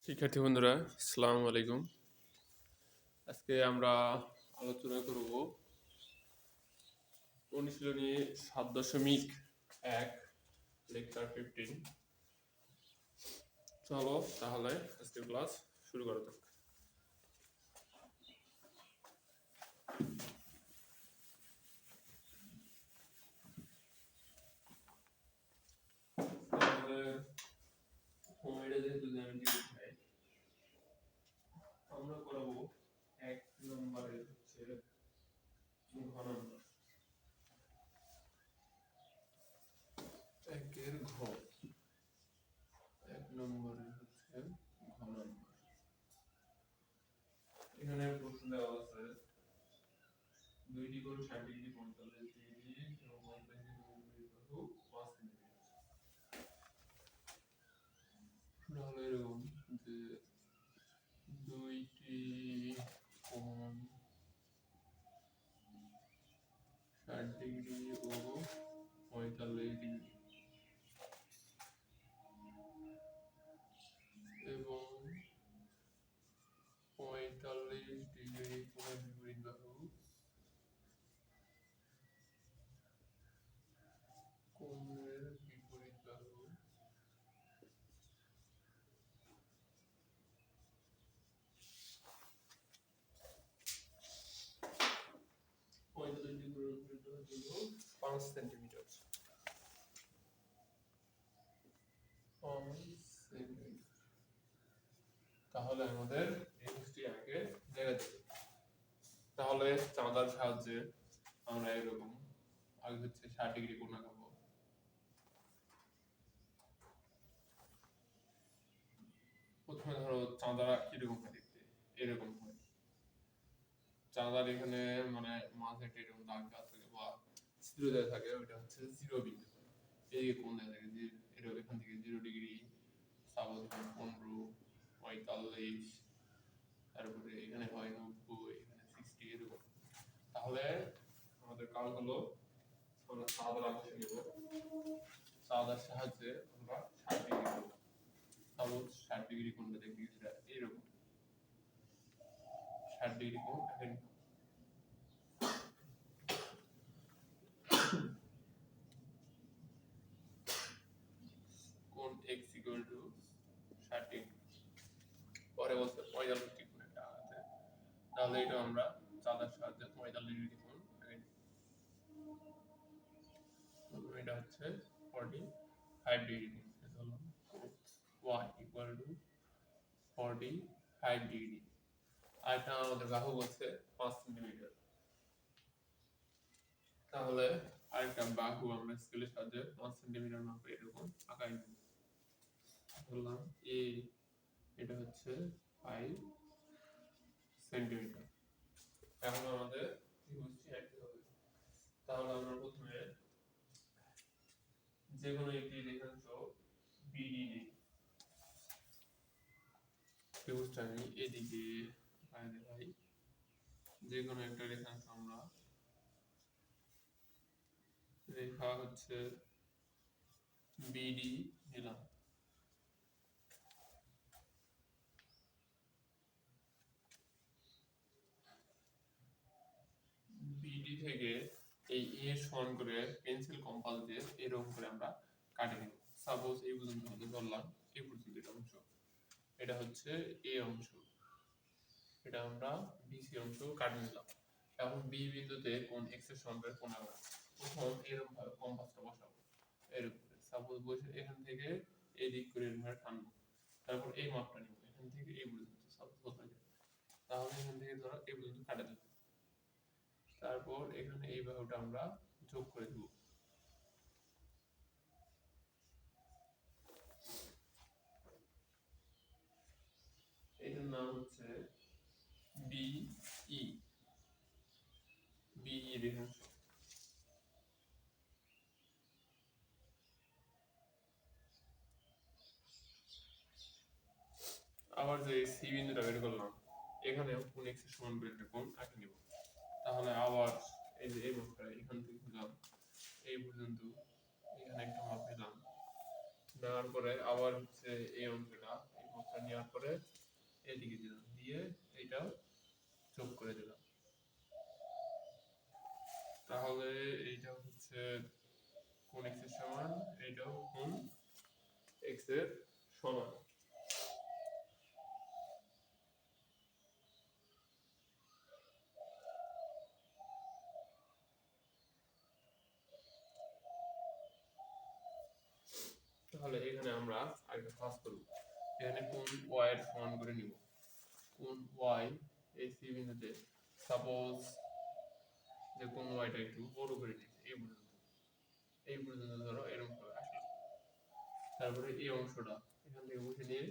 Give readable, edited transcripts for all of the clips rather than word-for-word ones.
শিক্ষার্থী বন্ধুরা, আসসালামু আলাইকুম। আজকে আমরা আলোচনা করব অনুশীলনী 7.1 লেকচার 15। চলো তাহলে আজকে ক্লাস শুরু করা যাক। আমরা করব 1 নম্বরের হচ্ছে ঘনান্তর, 1 নম্বরের হচ্ছে ঘনান্তর। এখানে প্রশ্ন দেওয়া আছে 2 কোণ 60 ডিগ্রি 45 ডিগ্রি এবং 45 ডিগ্রি 5 সেন্টিমিটার। হলো এরকম যে দুইটি কোণ 60 ডিগ্রি ও 45 ডিগ্রি এবং 45 ডিগ্রি কোণের বিপরীত বাহু হলো 5 সেন্টিমিটার। তাহলে আমাদের জিনিসটি আগে দেখা যাবে। তাহলে চাঁদার সাহায্যে আমরা এরকম আগে হচ্ছে 60 ডিগ্রি কোণ আঁকাবো। প্রথমে ধরো চাঁদা কিরকম হয় দেখতে, এরকম হয়। চাঁদার এখানে মানে মাঝে একটা এরকম দাগ দেওয়া থাকে বা জিরো দেওয়া থাকে, ওইটা হচ্ছে জিরো বিন্দু। এদিকে কোণ দেওয়া থাকে যে এরকম, এখান থেকে 0 ডিগ্রি, সাপোজ 15, 45, তারপরে এখানে হয় 90, এখানে 60 এরকম। তাহলে আমাদের কাজ হলো আমরা চাঁদার অংশ নেব, চাঁদার সাহায্যে আমরা 60 ডিগ্রি করব। সাপোজ 60 ডিগ্রি কোণটা দেখি এরকম 60 ডিগ্রি কোণ এখানে কোণ x = 60 ডিগ্রি। পরে বলতে 45 ডিগ্রি কোণ একটা আছে, তাহলে এটা আমরা চাঁদার সাহায্যে 45 ডিগ্রি কোণ আগে এটা হচ্ছে 45 ডিগ্রি কোণ। এটা হলো y = 45 ডিগ্রি। আর এটা আমাদের বাহু বলছে 5 সেন্টিমিটার। তাহলে আরেকটা বাহু আমরা স্কেলের সাহায্যে 5 সেন্টিমিটার মাপে এরকম আঁকাই নেব। বললাম এটা হচ্ছে 5 সেন্টিমিটার। এখন আমাদের ত্রিভুজটি আঁকতে হবে। তাহলে আমরা প্রথমে যে কোনো একটি রেখাংশ BD নিই। ত্রিভুজটা আমি এদিকে দেখাই। যে কোনো একটা রেখাংশ আমরা রেখা হচ্ছে BD নিলাম। BD থেকে এই A সমান করে পেন্সিল কম্পাস দিয়ে এরকম করে আমরা কাটে নেব। সাপোজ এই পর্যন্ত আমাদের ধরলাম, এই পর্যন্ত এটা অংশ, এটা হচ্ছে A অংশ, এটা আমরা BC অংশ কাটে নিলাম। এখন B বিন্দুতে কোণ x এর সমান করে কোণ আঁকবো। প্রথম এরকম ভাবে কম্পাসটা বসাবো, এরকম করে সাপোজ বসে এখান থেকে এই দিক করে এরকম টানবো। তারপর এই মাপটা নিব, এখান থেকে এই পর্যন্ত সাপোজ বসাবো। তাহলে এখান থেকে ধরো এই পর্যন্ত কাটে দেব। তারপর এখানে এই বাহুটা আমরা যোগ করে দেব। এটার নাম হচ্ছে BE রেখাংশ। আবার যে C বিন্দুটা বের করলাম, এখানে কোণ x এর সমান করে একটা কোণ আঁকে নেব। তাহলে আবার এই যে এই মাপটা এখান থেকে নিলাম এই পর্যন্ত, এখানে একটা মাপ নিলাম, নেওয়ার পরে আবার হচ্ছে এই অংশটা এই মাপটা নেওয়ার পরে এদিকে দিলাম, দিয়ে এইটাও যোগ করে দিলাম। তাহলে এইটা হচ্ছে কোণ x এর সমান, এইটাও কোণ x এর সমান। তাহলে এখানে আমরা আরেকটা কাজ করব, এখানে কোণ y এর সমান করে নিব। কোণ y এই c বিন্দুতে, সাপোজ যে কোণ yটা একটু বড় করে নিচ্ছি, এই পর্যন্ত ধরো এরকম ভাবে আসলো। তারপরে এই অংশটা এখান থেকে বসে নিয়ে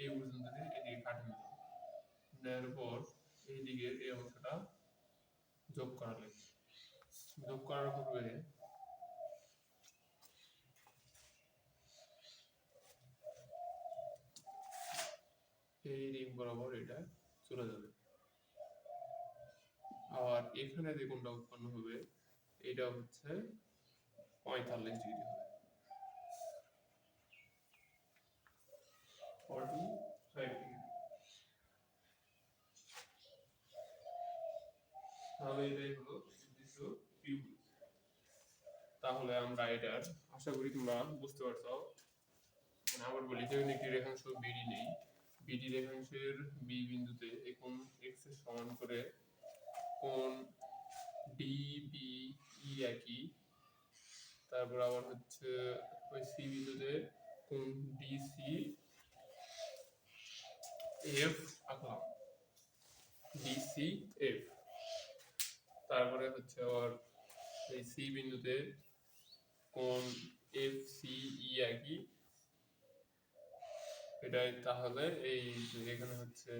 এই পর্যন্ত দিয়ে এদিকে কাটে নিলাম, নেওয়ার পর এই দিকের এই অংশটা যোগ করা লাগবে। যোগ করার পূর্বে এই রিং বরাবর এটা চলে যাবে। আর এখানে যে কোণটা উৎপন্ন হবে এটা হচ্ছে 45 ডিগ্রি হবে, 45 ডিগ্রি। তাহলে এটাই হলো নির্দিষ্ট ত্রিভুজ। তাহলে আমরা এটার, আশা করি তোমরা বুঝতে পারছো। আবার বলি, যেখানে একটি রেখাংশ বিডি নেই, বিডি রেখাংশের বি বিন্দুতে এই কোণ x এর সমান করে কোণ ডিবিই একই, তারপর আবার হচ্ছে ওই সি বিন্দুতে কোণ ডিসি এফ আঁকলাম, ডিসি এফ। তারপরে হচ্ছে আবার এই সি বিন্দুতে কোণ এফ সি ই একই, এটাই। তাহলে এই এখানে হচ্ছে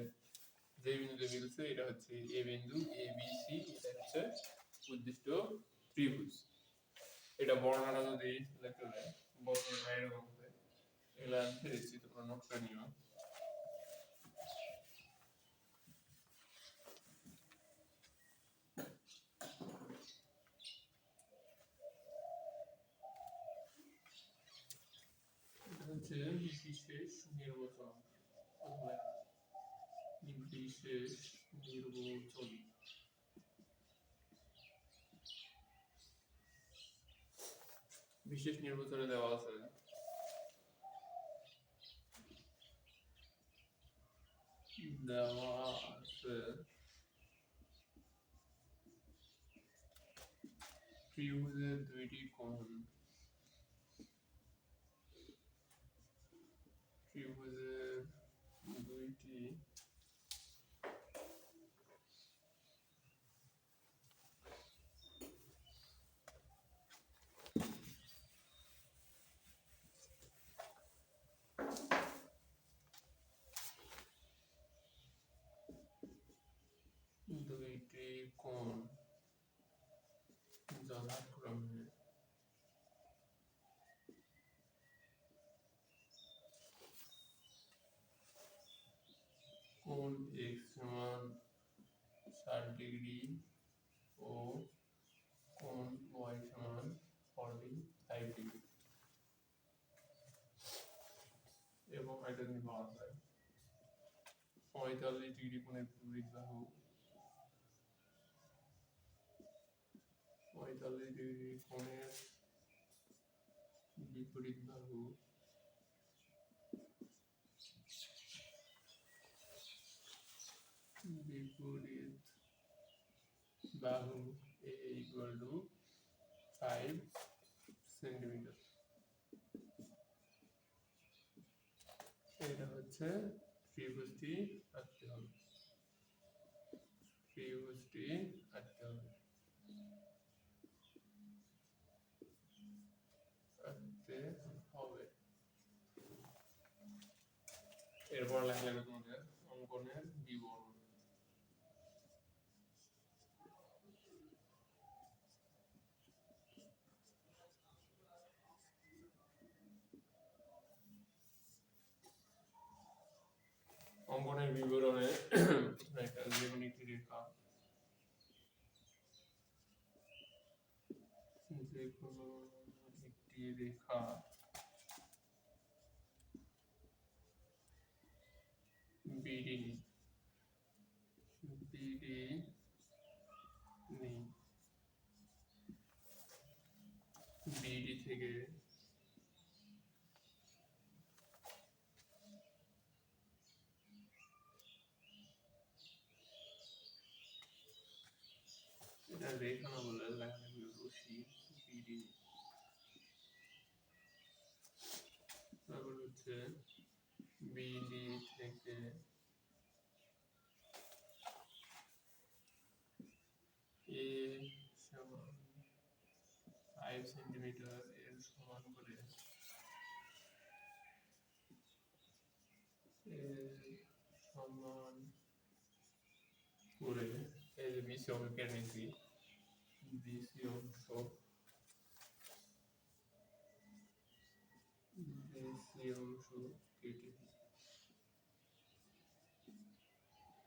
যে বিন্দুতে মিলছে এটা হচ্ছে এ বিন্দু, এ বি সি, এটা হচ্ছে উদ্দিষ্ট ত্রিভুজ। এটা বর্ণনা যদি লিখতে দেয়, বর্ণনা এরকম হবে, এগুলো আমি ফেলেছি, তোমরা নোট করে নিও। হচ্ছে বিশেষ নির্বাচন, বিশেষ নির্বাচন। বিশেষ নির্বাচনে দেওয়া আছে ত্রিভুজের দুইটি কোণ, ত্রিভুজের দুইটি কোণ যথাক্রমে কোণ x সমান 60 ডিগ্রি ও কোণ y সমান 45 ডিগ্রি, এবং এটা যদি পাওয়া যায় 45 ডিগ্রি কোণের বিপরীত বাহু, 45 ডিগ্রি কোণের বিপরীত বাহু a equal to 5 সেন্টিমিটার। এটা হচ্ছে ত্রিভুজটি আঁকতে হবে, ত্রিভুজটি আঁকতে হবে, আঁকতে হবে। এরপর লেখা লাগবে তোমাদের অঙ্কনের বিবরণ। অঙ্কনের বিবরণে একটা যেকোনো একটি রেখা, যেকোনো একটি রেখা বিডি নিই, বিডি নিই, বিডি থেকে এটা রেখা না বলে লেখালেখি রশি, বিডি। তারপর হচ্ছে বিডি থেকে এ সমান 5 সেন্টিমিটার এর সমান করে এই যে বিসি অংশ কেটে নিয়েছি, বিসি অংশ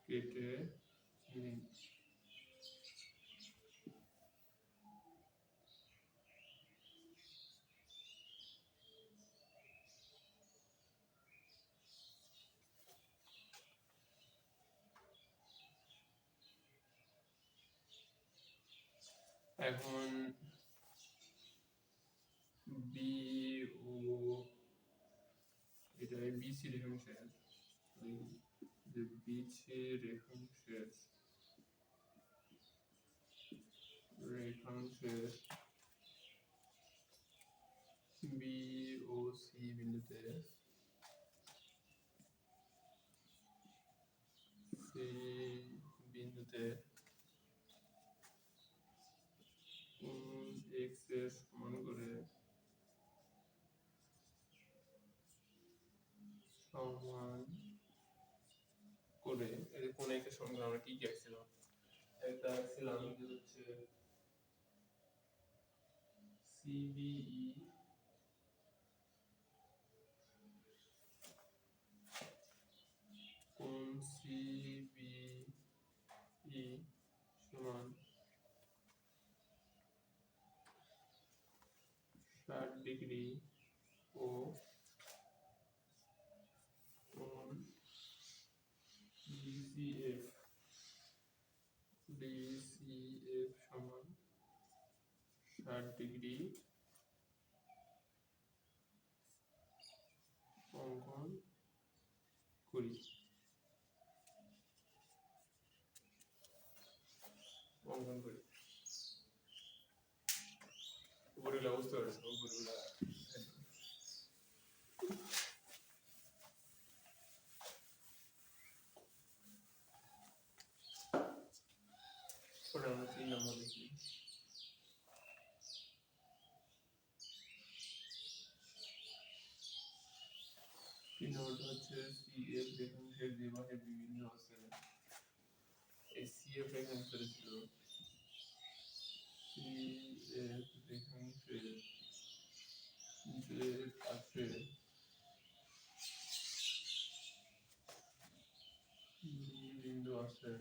কেটে নিই। এখন বি ও এটা বিসি রেখাংশের যে বিসি রেখাংশের বি ও সি বিন্দুতে এক্স এর সমান করে এর কোন একটা সমান করে আমরা কি কি আঁকছিলাম, একটা আঁকছিলাম যে হচ্ছে সিবিই কোণ সিবিই সমান 60 ডিগ্রি ও কোণ ডিসিএফ সমান 60 ডিগ্রি অঙ্কন করি। উপরেগুলা বুঝতে পারছো? উপরেগুলা ওটা আমরা 3 নম্বর দেখি। 3 নম্বরটা হচ্ছে সিএফ রেখাংশের যে পাশে বিভিন্ন আছে, এই সিএফ রেখাংশের ছিল সিএফ রেখাংশের যে পাশে বিন্দু আছে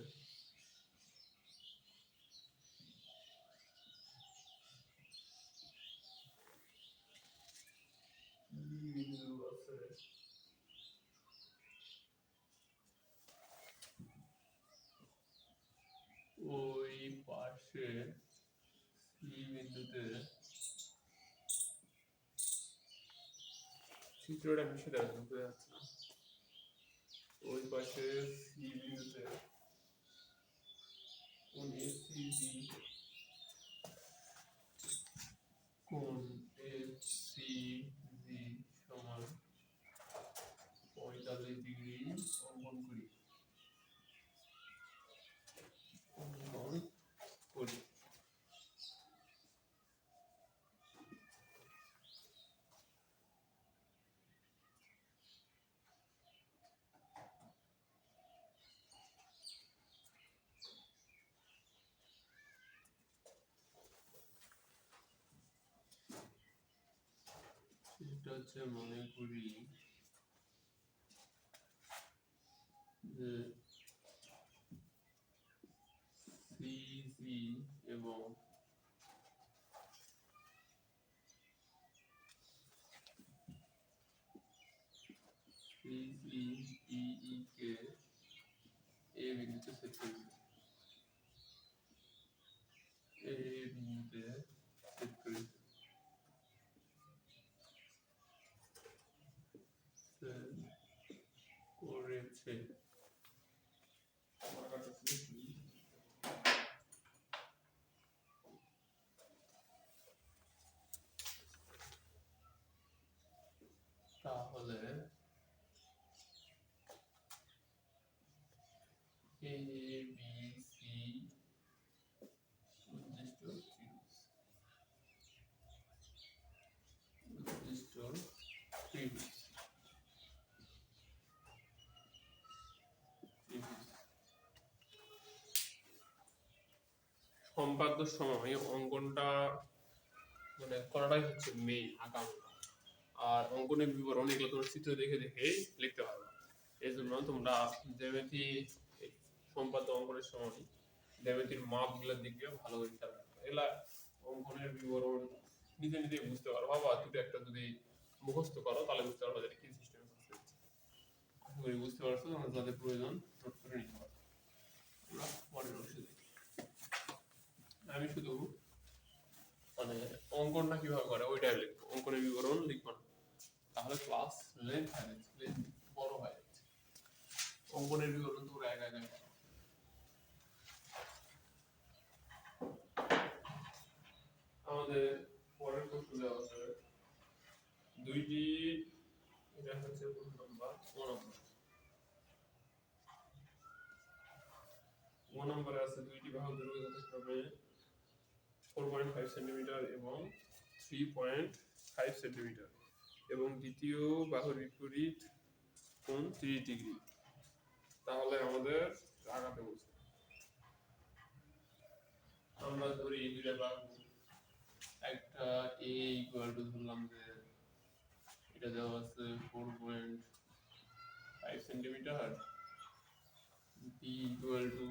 ওই পাশে সি বিন্দুতে চিত্রটা মিশে দেওয়া বুঝতে যাচ্ছে না, ওই পাশে সি বিন্দুতে কোণ এসিবি কোণ এসিবি সমান 45 ডিগ্রি অঙ্কন করি। এটা হচ্ছে মনে করি যে সিসি এবং সিসিই কে হচ্ছে তাহলে A B C উদ্দিষ্ট ত্রিভুজ সম্পাদ্য সময় অঙ্কনটা মানে করাটাই হচ্ছে মেইন আকাঙ্ক্ষা। আর অঙ্কনের বিবরণ এগুলো তোমরা চিত্র দেখে দেখে লিখতে পারবে। এই জন্য তোমরা জ্যামিতি সম্পাদ্য অঙ্কনের সময় জ্যামিতির মাপগুলোর দিকে ভালো করে খেয়াল রাখবে। এগুলা অঙ্কনের বিবরণ নিজে নিজে বুঝতে পারো। বাবা দুটো একটা যদি মুখস্থ করো তাহলে বুঝতে পারবে যে কি সিস্টেমে করতে হচ্ছে। আশা করি বুঝতে পারছো। তোমরা যাদের প্রয়োজন নোট করে নিতে পারো। আমরা পরের অংশে দেখি। আমি শুধু মানে অঙ্কনটা কিভাবে করে ওইটাই লিখবো, অঙ্কনের বিবরণ লিখবো না, তাহলে ক্লাস লেন্থ হয়ে যাচ্ছে, লেন্থ বড় হয়ে যাচ্ছে। অঙ্কনের বিবরণ তোমরা একা একা আমাদের পরের প্রশ্ন দেওয়া আছে দুইটি, এটা হচ্ছে প্রশ্ন নাম্বার 1 নম্বরে আছে দুইটি বাহুর দৈর্ঘ্য যথাক্রমে 4.5 সেন্টিমিটার এবং 3.5 সেন্টিমিটার এবং দ্বিতীয় বাহুর বিপরীত কোণ 30 ডিগ্রি। তাহলে আমাদের আগাতে বলছে। আমরা ধরি দুইটা বাহু, একটা a ইকুয়াল টু ধরলাম যে এটা দেওয়া আছে 4.5 সেন্টিমিটার, b ইকুয়াল টু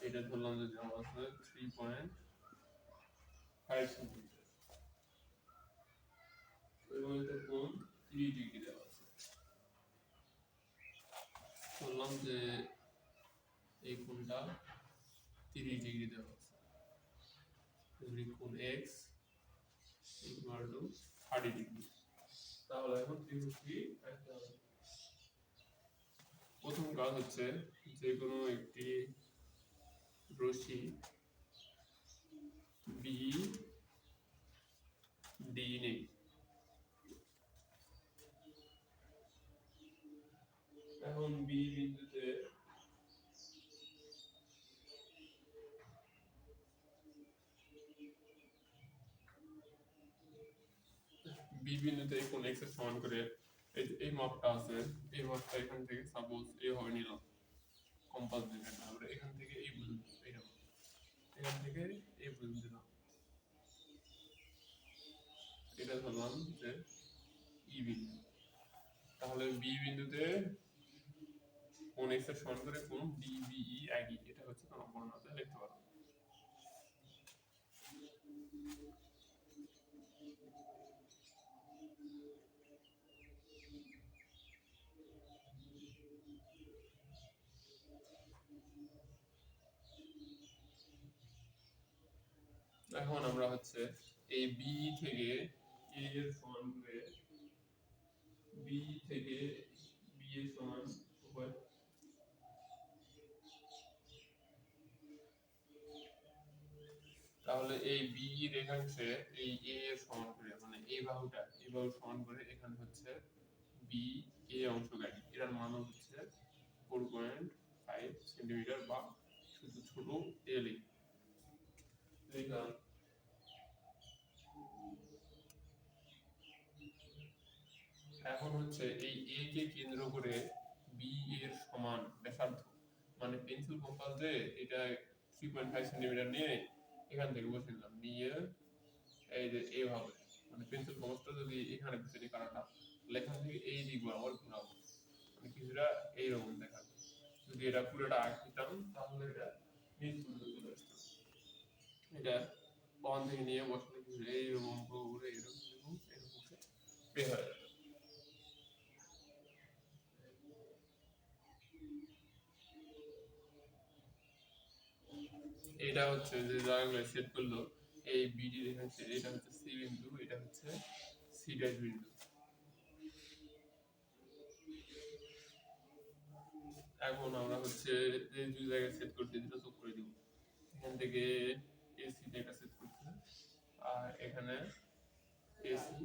এটা ধরলাম যে দেওয়া আছে 3.5 সেন্টিমিটার এবং এটা কোণ 30 ডিগ্রি দেওয়া আছে। বললাম যে এই কোণটা 30 ডিগ্রি দেওয়া আছে, যদি কোণ x ইকুয়াল টু 30 ডিগ্রি। তাহলে এখন ত্রিভুজটি আঁকতে হবে। প্রথম কাজ হচ্ছে যে কোনো একটি রশ্মি বি ডি নেই। এখন বি বিন্দুতে কোণ x এর সমান করে এই মাপটা আছে, এই মাপটা এখান থেকে সাপোজ এইভাবে নিলাম কম্পাস দিয়ে, তারপরে এখান থেকে এই পর্যন্ত এইরকম, এখান থেকে এই পর্যন্ত দিলাম, এটা ধরলাম যে ই বিন্দু। তাহলে বি বিন্দুতে কোণ x এর সমান করে কোণ ডিবিই একই, এটা হচ্ছে তোমার বর্ণনাতে লিখতে পারো। এখন আমরা হচ্ছে এই বি থেকে এ এর সমান করে বি থেকে বি এর সমান উভয়, তাহলে এই বি রেখাংশে এই এ এর সমান করে মানে এই বাহুটা এই বাহু সমান করে এখানে হচ্ছে বি এ অংশ গাড়ি, এটার মান হচ্ছে 4.5 সেন্টিমিটার বা শুধু ছোট এ লিখলাম। এখন হচ্ছে এই এ কে কেন্দ্র করে বি এর সমান ব্যাসার্ধ মানে পেন্সিল কম্পাস দিয়ে এটা 3.5 সেন্টিমিটার নিয়ে এখান থেকে বসে নিলাম, নিয়ে এই যে এইভাবে মানে পেন্সিল কম্পাসটা যদি এখানে বসে নিই কারণটা এখান থেকে এই দিক বরাবর ঘোরাবো, মানে কিছুটা এইরকম দেখাবে। যদি এটা পুরোটা আঁকিতাম তাহলে এটা নিচ পর্যন্ত চলে আসতো, এটা ওয়ান থেকে নিয়ে বসালে এইরকম ঘুরে এরকম বের হয়ে যাবে। এটা হচ্ছে যে জায়গাগুলো সেট করলো এই বিডি রেখাংশে, এটা হচ্ছে সি বিন্দু, এটা হচ্ছে সি ড্যাশ বিন্দু। এখন আমরা হচ্ছে এই দুই জায়গায় সেট করতে দুটো যোগ করে দিব। এখান থেকে এসি এটা সেট করতে, আর এখানে এসি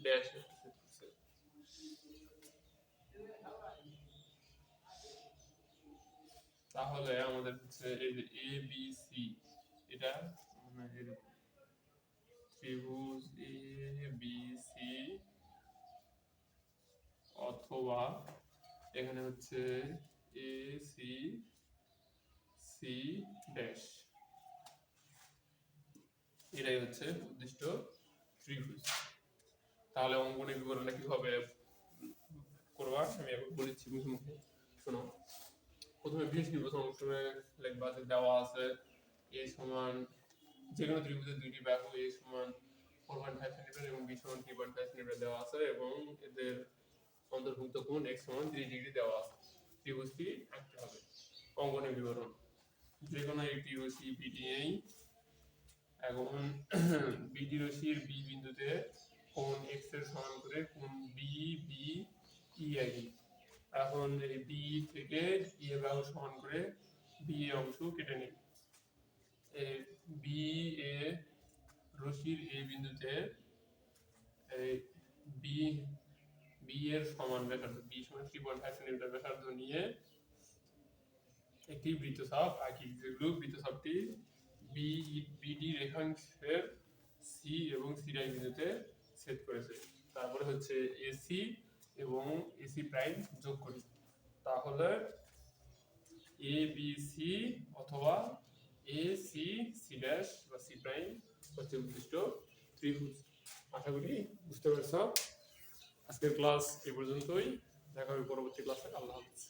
ড্যাশ সেট করছে। তাহলে আমাদের হচ্ছে এই যে এ বি সি, এটা মানে এরকম ত্রিভুজ এ বি সি, অথবা এখানে হচ্ছে এ সি সি ড্যাশ, এটাই হচ্ছে উদ্দিষ্ট ত্রিভুজ। তাহলে অঙ্কনের বিবরণটা কিভাবে করবা আমি এখন বলেছি মুখে মুখে, শোনো। প্রথমে বিশ নির্বাচন অংশে লিখবা যে দেওয়া আছে a সমান যে কোনো ত্রিভুজের দুইটি বাহু a সমান 4.5 সেন্টিমিটার এবং b সমান 3.5 সেন্টিমিটার দেওয়া আছে এবং এদের অন্তর্ভুক্ত কোণ x সমান 30 ডিগ্রি দেওয়া আছে। ত্রিভুজটি আঁকতে হবে। অঙ্কনের বিবরণ, যে কোনো একটি রশ্মি বিডি নেই। এখন বিডি রশ্মির বি বিন্দুতে কোণ x এর সমান করে কোণ বি বি ই আঁকি। এখন এই বি থেকে ই এর বাহু সমান করে বি এ অংশ কেটে নিই। বি এ রশ্মির এই বিন্দুতে এই বি বি এর সমান ব্যাসার্ধ বি সমান 3.5 সেন্টিমিটার ব্যাসার্ধ নিয়ে একটি বৃত্তচাপ আঁকি, যেগুলো বৃত্তচাপটি বিডি রেখাংশের সি এবং সি বিন্দুতে ছেদ করেছে। তারপরে হচ্ছে এসি এবং এসি প্রাইম যোগ করি। তাহলে এ বি সি অথবা এ সি সি ড্যাশ বা সি প্রাইম হচ্ছে উদ্দিষ্ট ত্রিভুজ। আশা করি বুঝতে পারছো। আজকের ক্লাস এ পর্যন্তই, দেখা হবে পরবর্তী ক্লাসে। আল্লাহ হাফেজ।